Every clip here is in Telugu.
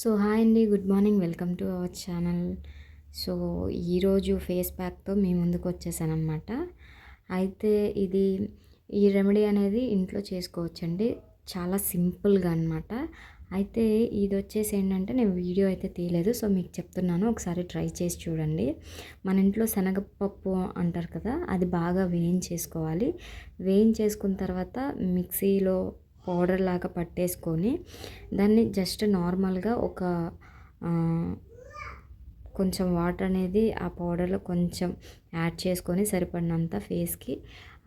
సో హాయ్ అండి, good morning, welcome to our channel. So ఈరోజు ఫేస్ ప్యాక్తో మీ ముందుకు వచ్చేసానమాట. అయితే ఇది ఈ రెమెడీ అనేది ఇంట్లో చేసుకోవచ్చండి, చాలా సింపుల్గా అనమాట. అయితే ఇది వచ్చేసి ఏంటంటే నేను వీడియో అయితే తీయలేదు, సో మీకు చెప్తున్నాను, ఒకసారి ట్రై చేసి చూడండి. మన ఇంట్లో శనగపప్పు అంటారు కదా, అది బాగా వేయించేసుకోవాలి. వేయించేసుకున్న తర్వాత మిక్సీలో పౌడర్ లాగా పట్టేసుకొని దాన్ని జస్ట్ నార్మల్గా ఒక కొంచెం వాటర్ అనేది ఆ పౌడర్లో కొంచెం యాడ్ చేసుకొని సరిపడినంత ఫేస్కి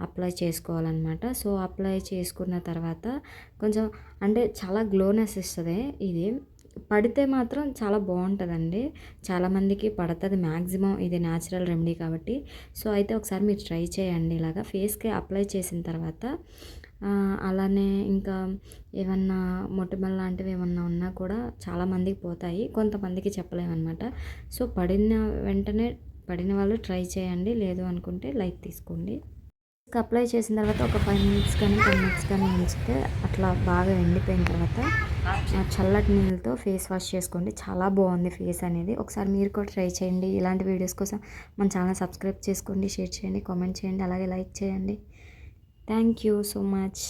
అప్లై చేసుకోవాలన్నమాట. సో అప్లై చేసుకున్న తర్వాత కొంచెం అంటే చాలా గ్లోనెస్ ఇస్తుంది. ఇది పడితే మాత్రం చాలా బాగుంటుందండి. చాలామందికి పడుతుంది మ్యాక్సిమం, ఇది న్యాచురల్ రెమెడీ కాబట్టి. సో అయితే ఒకసారి మీరు ట్రై చేయండి. ఇలాగా ఫేస్కి అప్లై చేసిన తర్వాత అలానే ఇంకా ఏమన్నా మొటిమలు లాంటివి ఏమన్నా ఉన్నా కూడా చాలామందికి పోతాయి, కొంతమందికి చెప్పలేమన్నమాట. సో వెంటనే పడిన వాళ్ళు ట్రై చేయండి, లేదు అనుకుంటే లైట్ తీసుకోండి. అప్లై చేసిన తర్వాత ఒక 5 మినిట్స్ కానీ 10 మినిట్స్ కానీ ఉంచితే అట్లా బాగా ఎండిపోయిన తర్వాత చల్లటి నీళ్ళతో ఫేస్ వాష్ చేసుకోండి. చాలా బాగుంది ఫేస్ అనేది. ఒకసారి మీరు కూడా ట్రై చేయండి. ఇలాంటి వీడియోస్ కోసం మన ఛానల్ సబ్స్క్రైబ్ చేసుకోండి, షేర్ చేయండి, కామెంట్ చేయండి, అలాగే లైక్ చేయండి. Thank you so much.